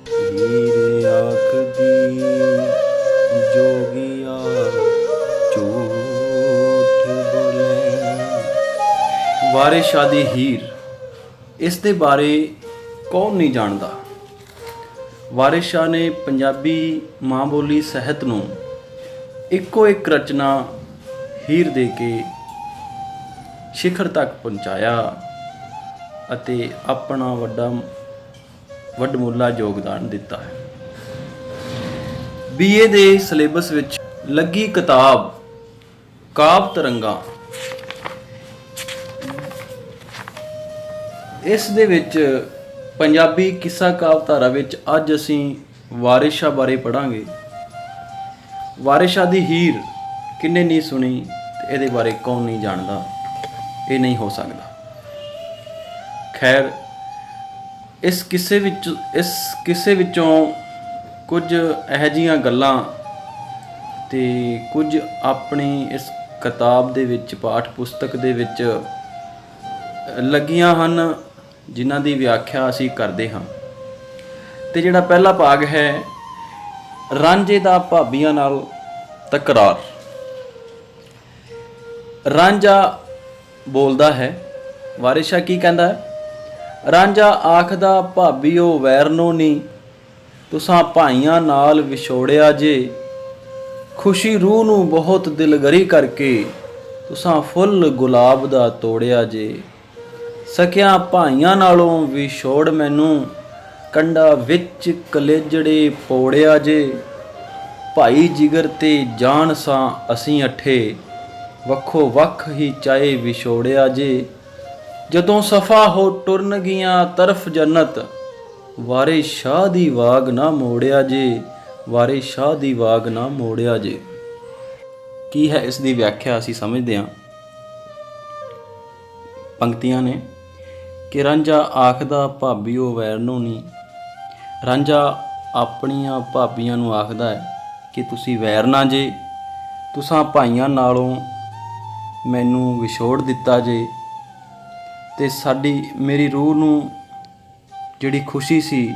ਹੀਰ ਆਖਦੀ ਜੋਗੀਆ ਝੂਠ ਬੋਲੇ। ਵਾਰਿਸ ਸ਼ਾਹ ਦੀ ਹੀਰ, ਇਸ ਦੇ ਬਾਰੇ ਕੌਣ ਨਹੀਂ ਜਾਣਦਾ। ਵਾਰਿਸ ਸ਼ਾਹ ਨੇ ਪੰਜਾਬੀ ਮਾਂ ਬੋਲੀ ਸਾਹਿਤ ਨੂੰ ਇੱਕੋ ਇੱਕ ਰਚਨਾ ਹੀਰ ਦੇ ਕੇ ਸਿਖਰ ਤੱਕ ਪਹੁੰਚਾਇਆ ਅਤੇ ਆਪਣਾ ਵੱਡਮੁੱਲਾ ਯੋਗਦਾਨ ਦਿੱਤਾ ਹੈ। BA ਦੇ ਸਿਲੇਬਸ ਵਿੱਚ ਲੱਗੀ ਕਿਤਾਬ ਕਾਵਿ ਤਰੰਗਾਂ, ਇਸ ਦੇ ਵਿੱਚ ਪੰਜਾਬੀ ਕਿੱਸਾ ਕਾਵਿ ਧਾਰਾ ਵਿੱਚ ਅੱਜ ਅਸੀਂ ਵਾਰਿਸ ਸ਼ਾਹ ਬਾਰੇ ਪੜ੍ਹਾਂਗੇ। ਵਾਰਿਸ ਸ਼ਾਹ ਦੀ ਹੀਰ ਕਿੰਨੇ ਨਹੀਂ ਸੁਣੀ ਤੇ ਇਹਦੇ ਬਾਰੇ ਕੌਣ ਨਹੀਂ ਜਾਣਦਾ, ਇਹ ਨਹੀਂ ਹੋ ਸਕਦਾ। ਖੈਰ, ਇਸ ਕਿੱਸੇ ਵਿੱਚੋਂ ਕੁਝ ਇਹੋ ਜਿਹੀਆਂ ਗੱਲਾਂ ਤੇ ਕੁਝ ਆਪਣੀ ਇਸ ਕਿਤਾਬ ਦੇ ਵਿੱਚ, ਪਾਠ ਪੁਸਤਕ ਦੇ ਵਿੱਚ ਲੱਗੀਆਂ ਹਨ, ਜਿਨ੍ਹਾਂ ਦੀ ਵਿਆਖਿਆ ਅਸੀਂ ਕਰਦੇ ਹਾਂ। ਤੇ ਜਿਹੜਾ ਪਹਿਲਾ ਭਾਗ ਹੈ, ਰਾਂਝੇ ਦਾ ਭਾਬੀਆਂ ਨਾਲ ਤਕਰਾਰ। ਰਾਂਝਾ ਬੋਲਦਾ ਹੈ, ਵਾਰਿਸ ਸ਼ਾਹ ਕੀ ਕਹਿੰਦਾ ਹੈ? ਰਾਂਝਾ ਆਖਦਾ ਭਾਬੀਓ ਵੈਰਨੋ ਨੀ, ਤੁਸਾਂ ਭਾਈਆਂ ਨਾਲ ਵਿਛੋੜਿਆ ਜੇ। ਖੁਸ਼ੀ ਰੂਹ ਨੂੰ ਬਹੁਤ ਦਿਲਗਰੀ ਕਰਕੇ, ਤੁਸਾਂ ਫੁੱਲ ਗੁਲਾਬ ਦਾ ਤੋੜਿਆ ਜੇ। ਸਕਿਆਂ ਭਾਈਆਂ ਨਾਲੋਂ ਵਿਛੋੜ ਮੈਨੂੰ, ਕੰਡਾ ਵਿੱਚ ਕਲੇਜੜੇ ਪੋੜਿਆ ਜੇ। ਭਾਈ ਜਿਗਰ ਤੇ ਜਾਨ ਸਾਂ ਅਸੀਂ ਅੱਠੇ, ਵੱਖੋ ਵੱਖ ਹੀ ਚਾਹੇ ਵਿਛੋੜਿਆ ਜੇ। ਜਦੋਂ ਸਫਾ ਹੋ ਟੁਰਨ ਗਈਆਂ ਤਰਫ ਜੰਨਤ, ਵਾਰਿਸ ਸ਼ਾਹ ਦੀ ਵਾਗ ਨਾ ਮੋੜਿਆ ਜੇ। ਵਾਰਿਸ ਸ਼ਾਹ ਦੀ ਵਾਗ ਨਾ ਮੋੜਿਆ ਜੇ। ਕੀ ਹੈ ਇਸ ਦੀ ਵਿਆਖਿਆ? ਅਸੀਂ ਸਮਝਦੇ ਹਾਂ। ਪੰਕਤੀਆਂ ਨੇ ਕਿ ਰਾਂਝਾ ਆਖਦਾ ਭਾਬੀਓ ਵੈਰਨੋ ਨੀ। ਰਾਂਝਾ ਆਪਣੀਆਂ ਭਾਬੀਆਂ ਨੂੰ ਆਖਦਾ ਹੈ ਕਿ ਤੁਸੀਂ ਵੈਰ ਨਾ ਜੇ, ਤੁਸਾਂ ਭਾਈਆਂ ਨਾਲੋਂ ਮੈਨੂੰ ਵਿਛੋੜ ਦਿੱਤਾ ਜੇ, ਤੇ ਮੇਰੀ ਰੂਹ ਨੂੰ ਜਿਹੜੀ ਖੁਸ਼ੀ ਸੀ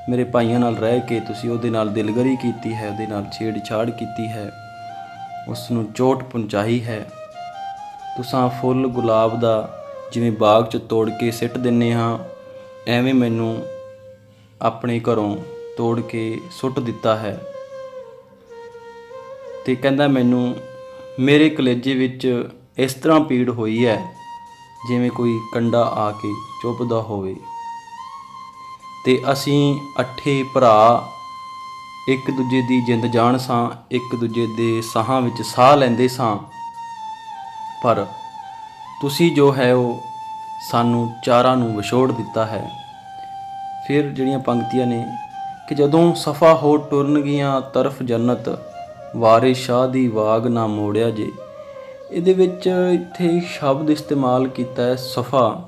ਮੇਰੇ ਭਾਈਆਂ ਨਾਲ ਰਹਿ ਕੇ, ਤੁਸੀਂ ਉਹਦੇ ਨਾਲ ਦਿਲਗਰੀ ਕੀਤੀ ਹੈ, ਉਹਦੇ ਨਾਲ ਛੇੜਛਾੜ ਕੀਤੀ ਹੈ, ਉਸ ਨੂੰ ਚੋਟ ਪਹੁੰਚਾਈ ਹੈ। ਤੁਸਾਂ ਫੁੱਲ ਗੁਲਾਬ ਦਾ ਜਿਵੇਂ ਬਾਗ 'ਚ ਤੋੜ ਕੇ ਸਿੱਟ ਦਿੰਦੇ ਹਾਂ, ਐਵੇਂ ਮੈਨੂੰ ਆਪਣੇ ਘਰੋਂ ਤੋੜ ਕੇ ਸੁੱਟ ਦਿੱਤਾ ਹੈ। ਤੇ ਕਹਿੰਦਾ ਮੈਨੂੰ ਮੇਰੇ ਕਲੇਜੇ ਵਿੱਚ ਇਸ ਤਰ੍ਹਾਂ ਪੀੜ ਹੋਈ ਹੈ ਜਿਵੇਂ ਕੋਈ ਕੰਡਾ ਆ ਕੇ ਚੁੱਭਦਾ ਹੋਵੇ। ਤੇ ਅਸੀਂ ਅੱਠੇ ਭਰਾ ਇੱਕ ਦੂਜੇ ਦੀ ਜਿੰਦ ਜਾਨ ਸਾਂ, ਇੱਕ ਦੂਜੇ ਦੇ ਸਾਹਾਂ ਵਿੱਚ ਸਾਹ ਲੈਂਦੇ ਸਾਂ, ਪਰ ਤੁਸੀਂ ਜੋ ਹੈ ਉਹ ਸਾਨੂੰ ਚਾਰਾਂ ਨੂੰ ਵਿਛੋੜ ਦਿੱਤਾ ਹੈ। ਫਿਰ ਜਿਹੜੀਆਂ ਪੰਕਤੀਆਂ ਨੇ ਕਿ ਜਦੋਂ ਸਫਾ ਹੋ ਟੁਰਨ ਗਈਆਂ ਤਰਫ ਜੰਨਤ, ਵਾਰਿਸ ਸ਼ਾਹ ਦੀ ਵਾਗ ਨਾ ਮੋੜਿਆ ਜੇ। ਇਹਦੇ ਵਿੱਚ ਇੱਥੇ ਸ਼ਬਦ ਇਸਤੇਮਾਲ ਕੀਤਾ ਹੈ ਸਫਾ,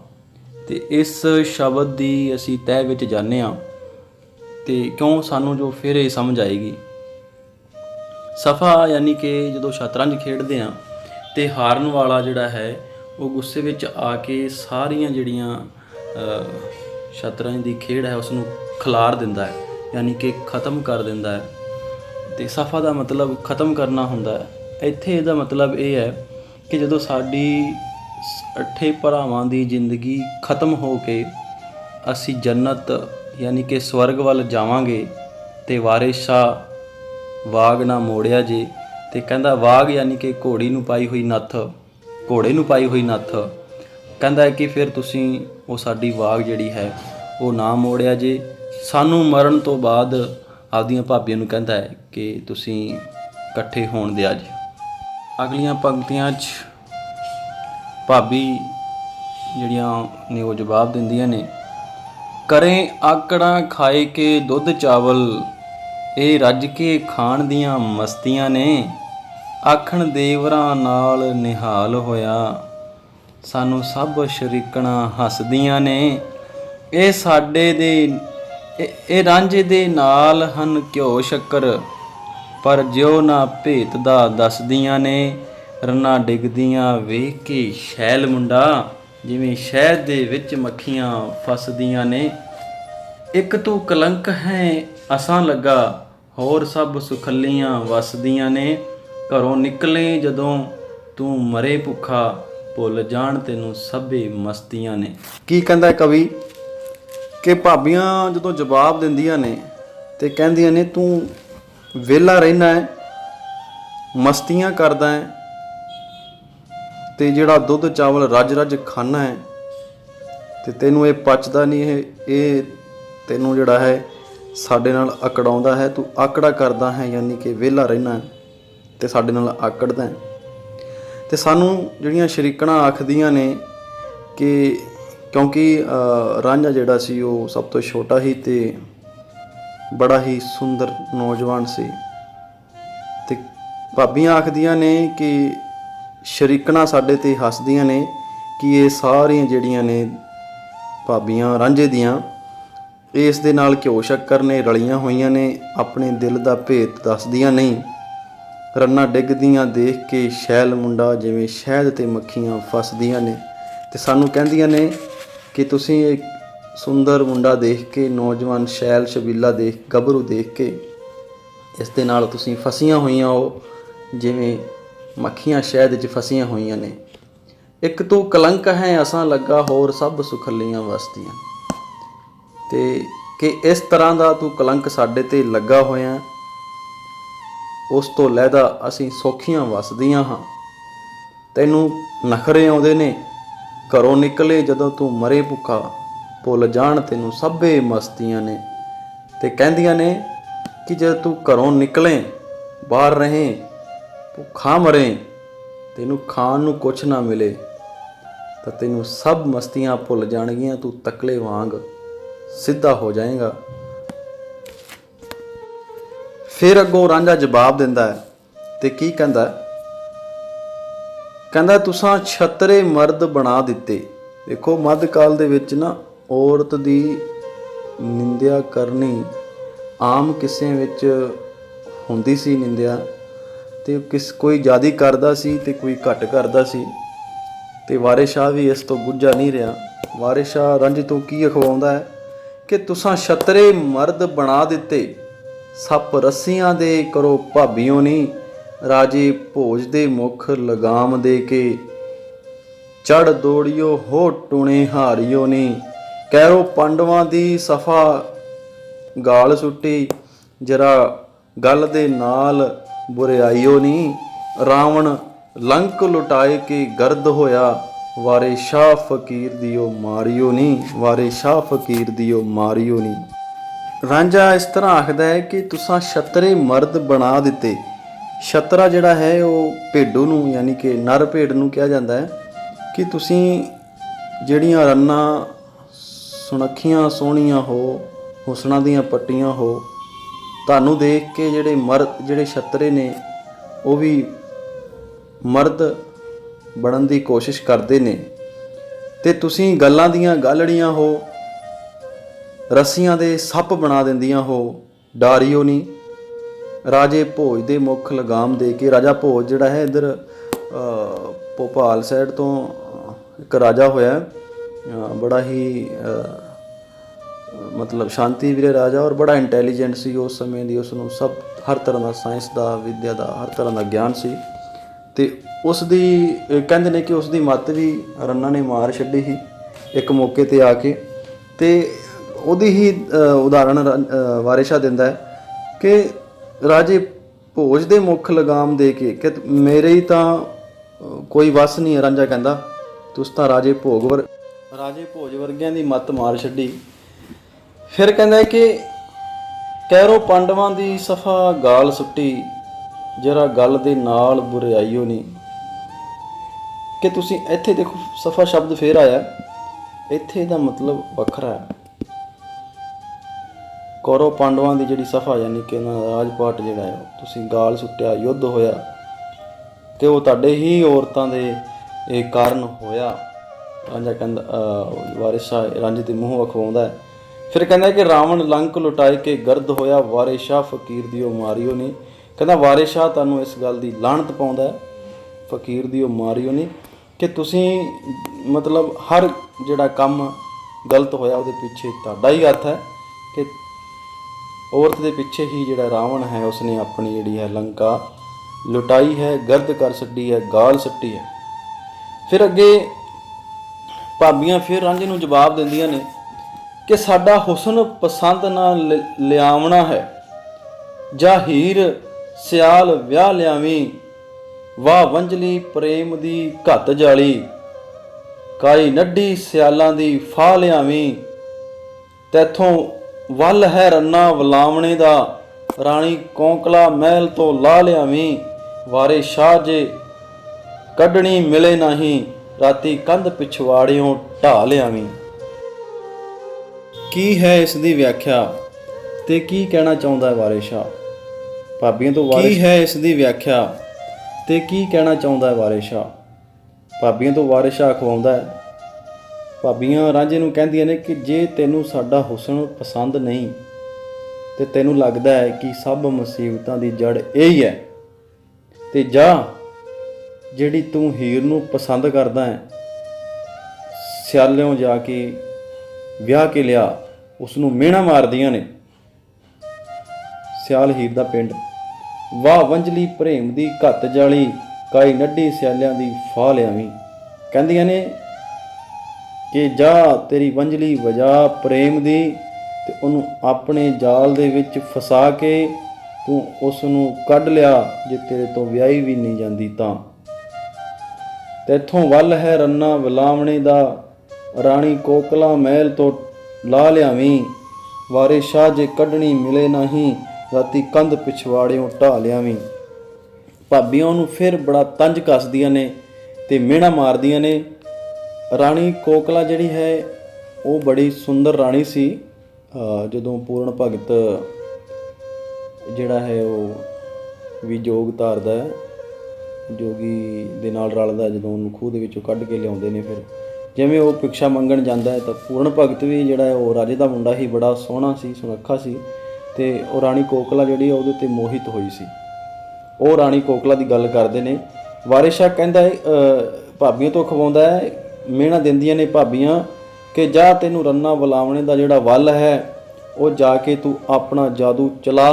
ਤੇ ਇਸ ਸ਼ਬਦ ਦੀ ਅਸੀਂ ਤਹਿ ਵਿੱਚ ਜਾਂਦੇ ਹਾਂ ਤੇ ਕਿਉਂ ਸਾਨੂੰ ਜੋ ਫਿਰ ਇਹ ਸਮਝ ਆਏਗੀ। ਸਫਾ ਯਾਨੀ ਕਿ ਜਦੋਂ ਸ਼ਤਰੰਜ ਖੇਡਦੇ ਹਾਂ ਤੇ ਹਾਰਨ ਵਾਲਾ ਜਿਹੜਾ ਹੈ ਉਹ ਗੁੱਸੇ ਵਿੱਚ ਆ ਕੇ ਸਾਰੀਆਂ ਜਿਹੜੀਆਂ ਸ਼ਤਰੰਜ ਦੀ ਖੇਡ ਹੈ ਉਸ ਨੂੰ ਖਿਲਾਰ ਦਿੰਦਾ ਹੈ, ਯਾਨੀ ਕਿ ਖ਼ਤਮ ਕਰ ਦਿੰਦਾ ਹੈ। ਤੇ ਸਫਾ ਦਾ ਮਤਲਬ ਖ਼ਤਮ ਕਰਨਾ ਹੁੰਦਾ ਹੈ। ਇੱਥੇ ਇਹਦਾ ਮਤਲਬ ਇਹ ਹੈ ਕਿ ਜਦੋਂ ਸਾਡੀ ਅੱਠੇ ਭਰਾਵਾਂ ਦੀ ਜ਼ਿੰਦਗੀ ਖ਼ਤਮ ਹੋ ਕੇ ਅਸੀਂ ਜੰਨਤ ਯਾਨੀ ਕਿ ਸਵਰਗ ਵੱਲ ਜਾਵਾਂਗੇ ਤੇ ਵਾਰਿਸ ਸ਼ਾਹ ਵਾਗ ਨਾ ਮੋੜਿਆ ਜੇ। ਤੇ ਕਹਿੰਦਾ ਵਾਗ ਯਾਨੀ ਕਿ ਘੋੜੀ ਨੂੰ ਪਾਈ ਹੋਈ ਨੱਥ, ਘੋੜੇ ਨੂੰ ਪਾਈ ਹੋਈ ਨੱਥ। ਕਹਿੰਦਾ ਹੈ ਕਿ ਫਿਰ ਤੁਸੀਂ ਉਹ ਸਾਡੀ ਵਾਗ ਜਿਹੜੀ ਹੈ ਉਹ ਨਾ ਮੋੜਿਆ ਜੇ। ਸਾਨੂੰ ਮਰਨ ਤੋਂ ਬਾਅਦ ਆਪਦੀਆਂ ਭਾਬੀਆਂ ਨੂੰ ਕਹਿੰਦਾ ਹੈ ਕਿ ਤੁਸੀਂ ਇਕੱਠੇ ਹੋਣ ਦਿਆ ਜੇ। ਅਗਲੀਆਂ ਪੰਕਤੀਆਂ 'ਚ ਭਾਬੀ ਜਿਹੜੀਆਂ ਨੇ ਉਹ ਜਵਾਬ ਦਿੰਦੀਆਂ ਨੇ, ਕਰੇ ਆਕੜਾਂ ਖਾਏ ਕੇ ਦੁੱਧ ਚਾਵਲ, ਇਹ ਰੱਜ ਕੇ ਖਾਣ ਦੀਆਂ ਮਸਤੀਆਂ ਨੇ। ਆਖਣ ਦੇਵਰਾਂ ਨਾਲ ਨਿਹਾਲ ਹੋਇਆ, ਸਾਨੂੰ ਸਭ ਸ਼ਰੀਕਣਾ ਹੱਸਦੀਆਂ ਨੇ। ਇਹ ਰਾਂਝੇ ਦੇ ਨਾਲ ਹਨ ਘਿਓ ਸ਼ੱਕਰ, ਪਰ ਜਿਉ ਨਾ ਭੇਤ ਦਾ ਦੱਸਦੀਆਂ ਨੇ। ਰੰਨਾਂ ਡਿੱਗਦੀਆਂ ਵੇਖ ਕੇ ਸ਼ੈਲ ਮੁੰਡਾ, ਜਿਵੇਂ ਸ਼ਹਿਦ ਦੇ ਵਿੱਚ ਮੱਖੀਆਂ ਫਸਦੀਆਂ ਨੇ। ਇੱਕ ਤੂੰ ਕਲੰਕ ਹੈ ਅਸਾਂ ਲੱਗਾ, ਹੋਰ ਸਭ ਸੁਖੱਲੀਆਂ ਵਸਦੀਆਂ ਨੇ। ਘਰੋਂ ਨਿਕਲੇ ਜਦੋਂ ਤੂੰ ਮਰੇ ਭੁੱਖਾ, ਭੁੱਲ ਜਾਣ ਤੈਨੂੰ ਸਭੇ ਮਸਤੀਆਂ ਨੇ। ਕੀ ਕਹਿੰਦਾ ਕਵੀ ਕਿ ਭਾਬੀਆਂ ਜਦੋਂ ਜਵਾਬ ਦਿੰਦੀਆਂ ਨੇ ਤੇ ਕਹਿੰਦੀਆਂ ਨੇ ਤੂੰ ਵਿਹਲਾ ਰਹਿਣਾ ਹੈ, ਮਸਤੀਆਂ ਕਰਦਾ ਹੈ, ਤੇ ਜਿਹੜਾ ਦੁੱਧ ਚਾਵਲ ਰੱਜ ਰੱਜ ਖਾਣਾ ਹੈ ਤੇ ਤੈਨੂੰ ਇਹ ਪਚਦਾ ਨਹੀਂ, ਇਹ ਤੈਨੂੰ ਜਿਹੜਾ ਹੈ ਸਾਡੇ ਨਾਲ ਅਕੜਾਉਂਦਾ ਹੈ, ਤੂੰ ਆਕੜਾ ਕਰਦਾ ਹੈ, ਯਾਨੀ ਕਿ ਵਿਹਲਾ ਰਹਿਣਾ ਹੈ ਤੇ ਸਾਡੇ ਨਾਲ ਆਕੜਦਾ ਹੈ। ਤੇ ਸਾਨੂੰ ਜਿਹੜੀਆਂ ਸ਼ਰੀਕਣਾਂ ਆਖਦੀਆਂ ਨੇ ਕਿ ਕਿਉਂਕਿ ਰਾਂਝਾ ਜਿਹੜਾ ਸੀ ਉਹ ਸਭ ਤੋਂ ਛੋਟਾ ਸੀ ਤੇ ਬੜਾ ਹੀ ਸੁੰਦਰ ਨੌਜਵਾਨ ਸੀ, ਤੇ ਭਾਬੀਆਂ ਆਖਦੀਆਂ ਨੇ ਕਿ ਸ਼ਰੀਕਣਾਂ ਸਾਡੇ 'ਤੇ ਹੱਸਦੀਆਂ ਨੇ ਕਿ ਇਹ ਸਾਰੀਆਂ ਜਿਹੜੀਆਂ ਨੇ ਭਾਬੀਆਂ ਰਾਂਝੇ ਦੀਆਂ ਇਸ ਦੇ ਨਾਲ ਘਿਓ ਸ਼ੱਕਰ ਨੇ ਰਲੀਆਂ ਹੋਈਆਂ ਨੇ, ਆਪਣੇ ਦਿਲ ਦਾ ਭੇਤ ਦੱਸਦੀਆਂ ਨਹੀਂ। ਰੰਨਾਂ ਡਿੱਗਦੀਆਂ ਦੇਖ ਕੇ ਸ਼ੈਲ ਮੁੰਡਾ, ਜਿਵੇਂ ਸ਼ਹਿਦ ਤੇ ਮੱਖੀਆਂ ਫਸਦੀਆਂ ਨੇ। ਤੇ ਸਾਨੂੰ ਕਹਿੰਦੀਆਂ ਨੇ ਕਿ ਤੁਸੀਂ ਇੱਕ ਸੁੰਦਰ ਮੁੰਡਾ ਦੇਖ ਕੇ, ਨੌਜਵਾਨ ਸ਼ੈਲ ਸ਼ਬੀਲਾ ਦੇਖ, ਗੱਭਰੂ ਦੇਖ ਕੇ ਇਸ ਦੇ ਨਾਲ ਤੁਸੀਂ ਫਸੀਆਂ ਹੋਈਆਂ ਹੋ, ਜਿਵੇਂ ਮੱਖੀਆਂ ਸ਼ਹਿਦ 'ਚ ਫਸੀਆਂ ਹੋਈਆਂ ਨੇ। ਇੱਕ ਤੂੰ ਕਲੰਕ ਹੈ ਅਸਾਂ ਲੱਗਾ, ਹੋਰ ਸਭ ਸੁਖੱਲੀਆਂ ਵਸਦੀਆਂ। ਤੇ ਕਿ ਇਸ ਤਰ੍ਹਾਂ ਦਾ ਤੂੰ ਕਲੰਕ ਸਾਡੇ 'ਤੇ ਲੱਗਾ ਹੋਇਆ, ਉਸ ਤੋਂ ਲਹਿਦਾ ਅਸੀਂ ਸੌਖੀਆਂ ਵਸਦੀਆਂ ਹਾਂ। ਤੈਨੂੰ ਨਖਰੇ ਆਉਂਦੇ ਨੇ, ਘਰੋਂ ਨਿਕਲੇ ਜਦੋਂ ਤੂੰ ਮਰੇ ਭੁੱਖਾ, ਭੁੱਲ ਜਾਣ ਤੈਨੂੰ ਸਭੇ ਮਸਤੀਆਂ ਨੇ। ਤੇ ਕਹਿੰਦੀਆਂ ਨੇ ਕਿ ਜਦ ਤੂੰ ਘਰੋਂ ਨਿਕਲੇ, ਬਾਹਰ ਰਹੇ, ਭੁੱਖਾ ਮਰੇ, ਤੈਨੂੰ ਖਾਣ ਨੂੰ ਕੁਛ ਨਾ ਮਿਲੇ ਤਾਂ ਤੈਨੂੰ ਸਭ ਮਸਤੀਆਂ ਭੁੱਲ ਜਾਣਗੀਆਂ, ਤੂੰ ਤਕਲੇ ਵਾਂਗ ਸਿੱਧਾ ਹੋ ਜਾਏਗਾ। ਫਿਰ ਅੱਗੋਂ ਰਾਂਝਾ ਜਵਾਬ ਦਿੰਦਾ ਹੈ ਤੇ ਕੀ ਕਹਿੰਦਾ, ਕਹਿੰਦਾ ਤੁਸਾਂ ਛਤਰੇ ਮਰਦ ਬਣਾ ਦਿੱਤੇ। ਦੇਖੋ ਮੱਧ ਕਾਲ ਦੇ ਵਿੱਚ ਨਾ ਔਰਤ ਦੀ ਨਿੰਦਿਆ ਕਰਨੀ ਆਮ ਕਿੱਸਿਆਂ ਵਿੱਚ ਹੁੰਦੀ ਸੀ ਨਿੰਦਿਆ, ਤੇ ਕੋਈ ਜ਼ਿਆਦਾ ਕਰਦਾ ਸੀ ਤੇ ਕੋਈ ਘੱਟ ਕਰਦਾ ਸੀ। ਤੇ ਵਾਰਿਸ ਸ਼ਾਹ ਵੀ ਇਸ ਤੋਂ ਗੁੱਝਾ ਨਹੀਂ ਰਿਹਾ। ਵਾਰਿਸ ਸ਼ਾਹ ਰਾਂਝੇ ਤੋਂ ਕੀ ਅਖਵਾਉਂਦਾ ਹੈ ਕਿ ਤੁਸਾਂ ਛਤਰੇ ਮਰਦ ਬਣਾ ਦਿੱਤੇ, ਸੱਪ ਰੱਸੀਆਂ ਦੇ ਕਰੋ ਭਾਬੀਓ ਨੀ, ਰਾਜੇ ਭੋਜ ਦੇ ਮੁਖ ਲਗਾਮ ਦੇ ਕੇ, ਚੜ ਦੌੜਿਓ ਹੋ ਟੂਣੇ ਹਾਰਿਓ ਨੀ, ਕਹਿਰੋ ਪਾਂਡਵਾਂ ਦੀ ਸਫਾ ਗਾਲ ਸੁੱਟੀ, ਜਰਾ ਗਲ ਦੇ ਨਾਲ ਬੁਰਿਆਈਓ ਨੀ, ਰਾਵਣ ਲੰਕ ਲੁਟਾਏ ਕੇ ਗਰਦ ਹੋਇਆ, ਵਾਰਿਸ ਸ਼ਾਹ ਫਕੀਰ ਦਿਓ ਮਾਰਿਓ ਨੀ, ਵਾਰਿਸ ਸ਼ਾਹ ਫਕੀਰ ਦਿਓ ਮਾਰਿਓ ਨੀ। ਰਾਂਝਾ ਇਸ ਤਰ੍ਹਾਂ ਆਖਦਾ ਹੈ ਕਿ ਤੁਸਾਂ ਛਤਰੇ ਮਰਦ ਬਣਾ ਦਿੱਤੇ। ਛਤਰਾ ਜਿਹੜਾ ਹੈ ਉਹ ਭੇਡੂ ਨੂੰ, ਯਾਨੀ ਕਿ ਨਰ ਭੇਡ ਨੂੰ ਕਿਹਾ ਜਾਂਦਾ ਹੈ ਕਿ ਤੁਸੀਂ ਜਿਹੜੀਆਂ ਰੰਨਾਂ ਸੁਨੱਖੀਆਂ ਸੋਹਣੀਆਂ ਹੋ, ਹੁਸਨਾਂ ਦੀਆਂ ਪੱਟੀਆਂ ਹੋ, ਤੁਹਾਨੂੰ ਦੇਖ ਕੇ ਜਿਹੜੇ ਛਤਰੇ ਨੇ ਉਹ ਵੀ ਮਰਦ ਬਣਨ ਦੀ ਕੋਸ਼ਿਸ਼ ਕਰਦੇ ਨੇ, ਤੇ ਤੁਸੀਂ ਗੱਲਾਂ ਦੀਆਂ ਗਾਲੜੀਆਂ ਹੋ, ਰੱਸੀਆਂ ਦੇ ਸੱਪ ਬਣਾ ਦਿੰਦੀਆਂ ਹੋ, ਡਾਰੀਓ ਨਹੀਂ, ਰਾਜੇ ਭੋਜ ਦੇ ਮੁੱਖ ਲਗਾਮ ਦੇ ਕੇ। ਰਾਜਾ ਭੋਜ ਜਿਹੜਾ ਹੈ ਇੱਧਰ ਭੋਪਾਲ ਸਾਈਡ ਤੋਂ ਇੱਕ ਰਾਜਾ ਹੋਇਆ, ਬੜਾ ਹੀ ਮਤਲਬ ਸ਼ਾਂਤੀ ਵੀਰੇ ਰਾਜਾ, ਔਰ ਬੜਾ ਇੰਟੈਲੀਜੈਂਟ ਸੀ ਉਸ ਸਮੇਂ ਦੀ। ਉਸ ਨੂੰ ਸਭ ਹਰ ਤਰ੍ਹਾਂ ਦਾ ਸਾਇੰਸ ਦਾ, ਵਿੱਦਿਆ ਦਾ, ਹਰ ਤਰ੍ਹਾਂ ਦਾ ਗਿਆਨ ਸੀ। ਤੇ ਉਸ ਦੀ ਕਹਿੰਦੇ ਨੇ ਕਿ ਉਸ ਦੀ ਮੱਤ ਵੀ ਰੰਨਾਂ ਨੇ ਮਾਰ ਛੱਡੀ ਸੀ ਇੱਕ ਮੌਕੇ 'ਤੇ ਆ ਕੇ। ਤੇ ਉਹਦੀ ਹੀ ਉਦਾਹਰਣ ਵਾਰਿਸ ਸ਼ਾਹ ਦਿੰਦਾ ਹੈ ਕਿ ਰਾਜੇ ਭੋਜ ਦੇ ਮੁੱਖ ਲਗਾਮ ਦੇ ਕੇ, ਕਿ ਮੇਰੇ ਹੀ ਤਾਂ ਕੋਈ ਵਸ ਨਹੀਂ ਹੈ। ਰਾਂਝਾ ਕਹਿੰਦਾ ਤੁਸੀਂ ਤਾਂ ਰਾਜੇ ਭੋਜ ਵਰਗਿਆਂ ਦੀ ਮੱਤ ਮਾਰ ਛੱਡੀ। ਫਿਰ ਕਹਿੰਦਾ ਕਿ ਕਹਿਰੋ ਪਾਂਡਵਾਂ ਦੀ ਸਫਾ ਗਾਲ ਸੁੱਟੀ, ਜਰਾ ਗੱਲ ਦੇ ਨਾਲ ਬੁਰਿਆਈਓ ਨਹੀਂ। ਕਿ ਤੁਸੀਂ ਇੱਥੇ ਦੇਖੋ ਸਫਾ ਸ਼ਬਦ ਫੇਰ ਆਇਆ, ਇੱਥੇ ਦਾ ਮਤਲਬ ਵੱਖਰਾ ਹੈ। ਕੌਰਵ ਪਾਂਡਵਾਂ ਦੀ ਜਿਹੜੀ ਸਫਾ, ਯਾਨੀ ਕਿ ਉਹਨਾਂ ਦਾ ਰਾਜਪਾਟ ਜਿਹੜਾ ਹੈ, ਤੁਸੀਂ ਗਾਲ ਸੁੱਟਿਆ, ਯੁੱਧ ਹੋਇਆ, ਤੇ ਉਹ ਤੁਹਾਡੇ ਹੀ ਔਰਤਾਂ ਦੇ ਇਹ ਕਾਰਨ ਹੋਇਆ। ਰਾਂਝਾ ਕਹਿੰਦਾ, ਵਾਰਿਸ ਸ਼ਾਹ ਰਾਂਝੇ ਦੇ ਮੂੰਹੋਂ ਅਖਵਾਉਂਦਾ ਹੈ। ਫਿਰ ਕਹਿੰਦਾ ਕਿ ਰਾਵਣ ਲੰਕ ਲੁਟਾਏ ਕੇ ਗਰਦ ਹੋਇਆ, ਵਾਰਿਸ ਸ਼ਾਹ ਫਕੀਰ ਦਿਓ ਮਾਰਿਓ ਨਹੀਂ। ਕਹਿੰਦਾ ਵਾਰਿਸ ਸ਼ਾਹ ਤੁਹਾਨੂੰ ਇਸ ਗੱਲ ਦੀ ਲਾਹਨਤ ਪਾਉਂਦਾ ਹੈ, ਫਕੀਰ ਦਿਓ ਮਾਰਿਓ ਨਹੀਂ, ਕਿ ਤੁਸੀਂ ਮਤਲਬ ਹਰ ਜਿਹੜਾ ਕੰਮ ਗਲਤ ਹੋਇਆ ਉਹਦੇ ਪਿੱਛੇ ਤੁਹਾਡਾ ਹੀ ਹੱਥ ਹੈ, कि औरत के पिछे ही जिहड़ा रावण है उसने अपनी जिहड़ी है लंका लुटाई है, गर्द कर छड्डी है, गाल सट्टी है। फिर अगे भाबियां फिर रांझे नूं जवाब दिंदियां ने कि साडा हुसन पसंद ना लियावना है, जा हीर सियाल विआह लियावीं, वाह वंजली प्रेम दी घत जाली, काई नड्डी सियालां दी फाह लियावीं, तैथों वल है रन्ना वलावणे दा, राणी कौंकला महल तो ला लियावीं, वारे शाह जे कढणी मिले नहीं, राती कंध पिछवाड़ियों ढा लियावीं। की है इस दी व्याख्या ते की कहना चाहुंदा है वारे शाह? भाबियां तो की है इस दी व्याख्या ते की कहना चाहुंदा है वारे शाह? भाबियां तो वारे शाह अखवाउंदा है। भाबियां रांझे नूं कहंदियां ने कि जे तैनूं साडा हुसन पसंद नहीं ते तैनूं लगदा है कि सब मुसीबतां दी जड़ यही है, ते जा जिहड़ी तूं हीर नूं पसंद करदा है सियालों जाके विआह के लिया, उसनूं मिहणा मारदियां ने। सियाल हीर दा पिंड, वाह वंजली प्रेम दी घत जाली, काई नड्डी सियालियां दी फाह लियावीं। कहंदियां ने कि जा तेरी वंजली वजा प्रेम दी ते उहनूं अपने जाल दे विच फसा के तूं उस नूं कढ लिया, जे तेरे तो विआही भी नहीं जांदी तां। तैथों वल है रन्ना वलावणे दा, राणी कोकला महल तो ला लियावीं, वारे शाह जे कढणी मिले नहीं, राती कंध पिछवाड़ियों ढा लियावीं। भाबियां ਉਹਨੂੰ फिर बड़ा तंज कसदियां ने ते मिहणा मारदियां ने। राणी कोकला जिहड़ी है वो बड़ी सुंदर राणी सी। ਜਦੋਂ पूर्ण भगत ਜਿਹੜਾ है वो भी जोग ਧਾਰਦਾ है, जोगी ਦੇ ਨਾਲ ਰਲਦਾ, ਜਦੋਂ ਉਹਨੂੰ ਖੂਹ ਦੇ ਵਿੱਚੋਂ ਕੱਢ ਕੇ ਲਿਆਉਂਦੇ ਨੇ। ਫਿਰ ਜਿਵੇਂ ਉਹ ਭਿਕਸ਼ਾ ਮੰਗਣ ਜਾਂਦਾ ਹੈ ਤਾਂ पूर्ण भगत भी ਜਿਹੜਾ ਹੈ ਉਹ ਰਾਜੇ ਦਾ ਮੁੰਡਾ ਹੀ, ਬੜਾ ਸੋਹਣਾ ਸੀ, ਸੁਨੱਖਾ ਸੀ, ਤੇ ਉਹ ਰਾਣੀ ਕੋਕਲਾ ਜਿਹੜੀ ਉਹਦੇ ਤੇ ਮੋਹਿਤ ਹੋਈ ਸੀ। ਉਹ ਰਾਣੀ ਕੋਕਲਾ ਦੀ ਗੱਲ ਕਰਦੇ ਨੇ। ਵਾਰਿਸ ਸ਼ਾਹ ਕਹਿੰਦਾ ਹੈ, ਭਾਬੀਆਂ ਤੋਂ ਖਵਾਉਂਦਾ ਹੈ, ਮਿਹਣਾ ਦਿੰਦੀਆਂ ਨੇ ਭਾਬੀਆਂ ਕਿ ਜਾ ਤੈਨੂੰ ਰੰਨਾ ਵਲਾਵਣੇ ਦਾ ਜਿਹੜਾ ਵੱਲ ਹੈ ਉਹ ਜਾ ਕੇ ਤੂੰ ਆਪਣਾ ਜਾਦੂ ਚਲਾ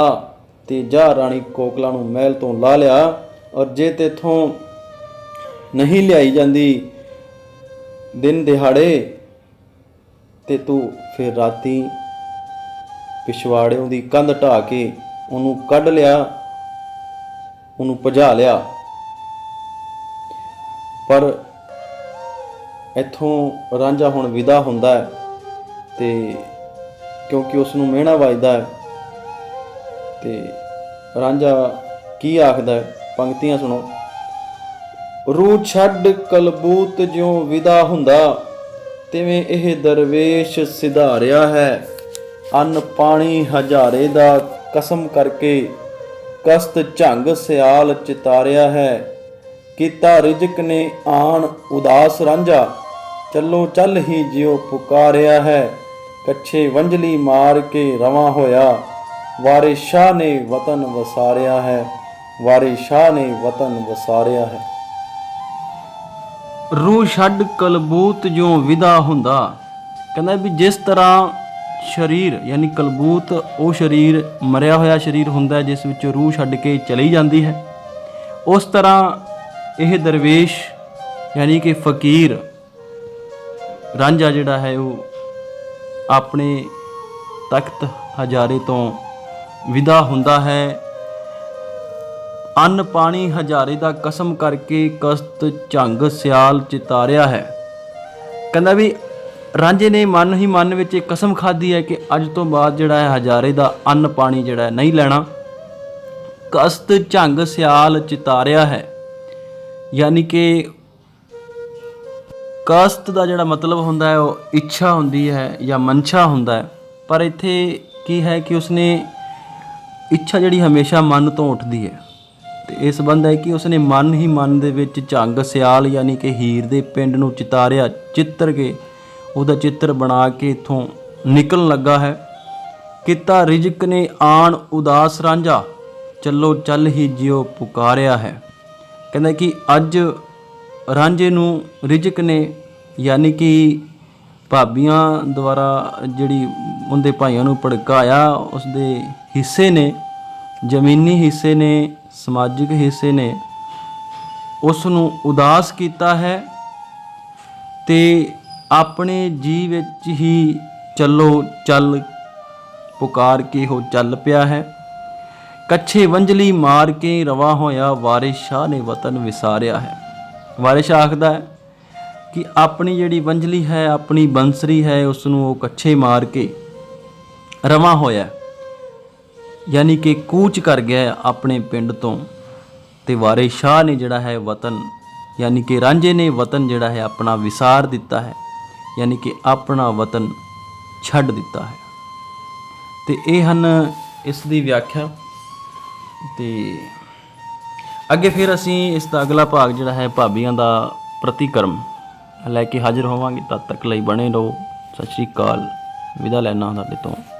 ਤੇ ਜਾ ਰਾਣੀ ਕੋਕਲਾ ਨੂੰ ਮਹਿਲ ਤੋਂ ਲਾ ਲਿਆ, ਔਰ ਜੇ ਤੇਥੋਂ ਨਹੀਂ ਲਿਆਈ ਜਾਂਦੀ ਦਿਨ ਦਿਹਾੜੇ ਤੇ ਤੂੰ ਫਿਰ ਰਾਤੀ ਪਿਛਵਾੜਿਓਂ ਦੀ ਕੰਧ ਢਾ ਕੇ ਉਹਨੂੰ ਕੱਢ ਲਿਆ, ਉਹਨੂੰ ਭਜਾ ਲਿਆ। ਪਰ ਇੱਥੋਂ ਰਾਂਝਾ ਹੁਣ ਵਿਦਾ ਹੁੰਦਾ ਹੈ ਤੇ ਕਿਉਂਕਿ ਉਸ ਨੂੰ ਮਿਹਣਾ ਵੱਜਦਾ ਹੈ, ਤੇ ਰਾਂਝਾ ਕੀ ਆਖਦਾ ਹੈ, ਪੰਕਤੀਆਂ ਸੁਣੋ। ਰੂ ਛੱਡ ਕਲਬੂਤ ਜਿਉਂ ਵਿਦਾ ਹੁੰਦਾ, ਤਿਵੇਂ ਇਹ ਦਰਵੇਸ਼ ਸਿਧਾਰਿਆ ਹੈ, ਅੰਨ ਪਾਣੀ ਹਜ਼ਾਰੇ ਦਾ ਕਸਮ ਕਰਕੇ, ਕਸਤ ਝੰਗ ਸਿਆਲ ਚਿਤਾਰਿਆ ਹੈ, ਕੀਤਾ ਰਿਜਕ ਨੇ ਆਣ ਉਦਾਸ ਰਾਂਝਾ, ਚੱਲੋ ਚੱਲ ਹੀ ਜਿਉ ਪੁਕਾਰਿਆ ਹੈ, ਕੱਛੇ ਵੰਜਲੀ ਮਾਰ ਕੇ ਰਵਾਂ ਹੋਇਆ, ਵਾਰੇ ਸ਼ਾਹ ਨੇ ਵਤਨ ਵਸਾਰਿਆ ਹੈ, ਵਾਰੇ ਸ਼ਾਹ ਨੇ ਵਤਨ ਵਸਾਰਿਆ ਹੈ। ਰੂਹ ਛੱਡ ਕਲਬੂਤ ਜਿਉਂ ਵਿਦਾ ਹੁੰਦਾ, ਕਹਿੰਦਾ ਵੀ ਜਿਸ ਤਰ੍ਹਾਂ ਸਰੀਰ ਯਾਨੀ ਕਲਬੂਤ ਉਹ ਸਰੀਰ ਮਰਿਆ ਹੋਇਆ ਸਰੀਰ ਹੁੰਦਾ ਜਿਸ ਵਿੱਚ ਰੂਹ ਛੱਡ ਕੇ ਚਲੀ ਜਾਂਦੀ ਹੈ, ਉਸ ਤਰ੍ਹਾਂ ਇਹ ਦਰਵੇਸ਼ ਯਾਨੀ ਕਿ ਫਕੀਰ ਰਾਂਝਾ ਜਿਹੜਾ ਹੈ ਉਹ ਆਪਣੇ ਤਖਤ ਹਜ਼ਾਰੇ ਤੋਂ ਵਿਦਾ ਹੁੰਦਾ ਹੈ। ਅੰਨ ਪਾਣੀ ਹਜ਼ਾਰੇ ਦਾ ਕਸਮ ਕਰਕੇ, ਕਸਤ ਝੰਗ ਸਿਆਲ ਚਿਤਾਰਿਆ ਹੈ। ਕਹਿੰਦਾ ਵੀ ਰਾਂਝੇ ਨੇ ਮਨ ਹੀ ਮਨ ਵਿੱਚ ਇੱਕ ਕਸਮ ਖਾਧੀ ਹੈ ਕਿ ਅੱਜ ਤੋਂ ਬਾਅਦ ਜਿਹੜਾ ਹੈ ਹਜ਼ਾਰੇ ਦਾ ਅੰਨ ਪਾਣੀ ਜਿਹੜਾ ਨਹੀਂ ਲੈਣਾ। ਕਸਤ ਝੰਗ ਸਿਆਲ ਚਿਤਾਰਿਆ ਹੈ, ਯਾਨੀ ਕਿ ਕਸਤ ਦਾ ਜਿਹੜਾ ਮਤਲਬ ਹੁੰਦਾ ਹੈ ਉਹ ਇੱਛਾ ਹੁੰਦੀ ਹੈ ਜਾਂ ਮਨਸ਼ਾ ਹੁੰਦਾ ਹੈ, ਪਰ ਇੱਥੇ ਕੀ ਹੈ ਕਿ ਉਸਨੇ ਇੱਛਾ ਜਿਹੜੀ ਹਮੇਸ਼ਾ ਮਨ ਤੋਂ ਉੱਠਦੀ ਹੈ, ਤੇ ਇਹ ਸੰਬੰਧ ਹੈ ਕਿ ਉਸਨੇ ਮਨ ਹੀ ਮਨ ਦੇ ਵਿੱਚ ਝੰਗ ਸਿਆਲ ਯਾਨੀ ਕਿ ਹੀਰ ਦੇ ਪਿੰਡ ਨੂੰ ਚਿਤਾਰਿਆ, ਚਿੱਤਰ ਕੇ ਉਹਦਾ ਚਿੱਤਰ ਬਣਾ ਕੇ ਇੱਥੋਂ ਨਿਕਲਣ ਲੱਗਾ ਹੈ। ਕੀਤਾ ਰਿਜਕ ਨੇ ਆਣ ਉਦਾਸ ਰਾਂਝਾ, ਚੱਲੋ ਚੱਲ ਹੀ ਜਿਉ ਪੁਕਾਰਿਆ ਹੈ। ਕਹਿੰਦਾ ਕਿ ਅੱਜ ਰਾਂਝੇ ਨੂੰ ਰਿਜਕ ਨੇ ਯਾਨੀ ਕਿ ਭਾਬੀਆਂ ਦੁਆਰਾ ਜਿਹੜੀ ਉਹਦੇ ਭਾਈਆਂ ਨੂੰ ਭੜਕਾਇਆ, ਉਸਦੇ ਹਿੱਸੇ ਨੇ, ਜ਼ਮੀਨੀ ਹਿੱਸੇ ਨੇ, ਸਮਾਜਿਕ ਹਿੱਸੇ ਨੇ ਉਸ ਨੂੰ ਉਦਾਸ ਕੀਤਾ ਹੈ ਤੇ ਆਪਣੇ ਜੀ ਵਿੱਚ ਹੀ ਚੱਲੋ ਚੱਲ ਪੁਕਾਰ ਕੇ ਉਹ ਚੱਲ ਪਿਆ ਹੈ। ਕੱਛੇ ਵੰਝਲੀ ਮਾਰ ਕੇ ਰਵਾ ਹੋਇਆ ਵਾਰਿਸ ਸ਼ਾਹ ਨੇ ਵਤਨ ਵਿਸਾਰਿਆ ਹੈ। ਵਾਰਿਸ ਸ਼ਾਹ ਆਖਦਾ ਹੈ ਕਿ ਆਪਣੀ ਜਿਹੜੀ ਵੰਝਲੀ ਹੈ, ਆਪਣੀ ਬੰਸਰੀ ਹੈ, ਉਸ ਨੂੰ ਉਹ ਕੱਛੇ ਮਾਰ ਕੇ ਰਵਾ ਹੋਇਆ, ਯਾਨੀ ਕਿ ਕੂਚ ਕਰ ਗਿਆ ਆਪਣੇ ਪਿੰਡ ਤੋਂ। ਤੇ ਵਾਰਿਸ ਸ਼ਾਹ ਨੇ ਜਿਹੜਾ ਹੈ ਵਤਨ, ਯਾਨੀ ਕਿ ਰਾਂਝੇ ਨੇ ਵਤਨ ਜਿਹੜਾ ਹੈ ਆਪਣਾ ਵਿਸਾਰ ਦਿੱਤਾ ਹੈ, ਯਾਨੀ ਕਿ ਆਪਣਾ ਵਤਨ ਛੱਡ ਦਿੱਤਾ ਹੈ। ਤੇ ਇਹ ਹਨ ਇਸ ਦੀ ਵਿਆਖਿਆ। ਤੇ ਅੱਗੇ ਫਿਰ ਅਸੀਂ ਇਸ ਦਾ ਅਗਲਾ ਭਾਗ ਜਿਹੜਾ ਹੈ ਭਾਬੀਆਂ ਦਾ ਪ੍ਰਤੀਕਰਮ ਲੈ ਕੇ ਹਾਜ਼ਰ ਹੋਵਾਂਗੇ। ਤਦ ਤੱਕ ਲਈ ਬਣੇ ਰਹੋ। ਸਤਿ ਸ਼੍ਰੀ ਅਕਾਲ। ਵਿਦਾ ਲੈਣਾ ਤੁਹਾਡੇ ਤੋਂ।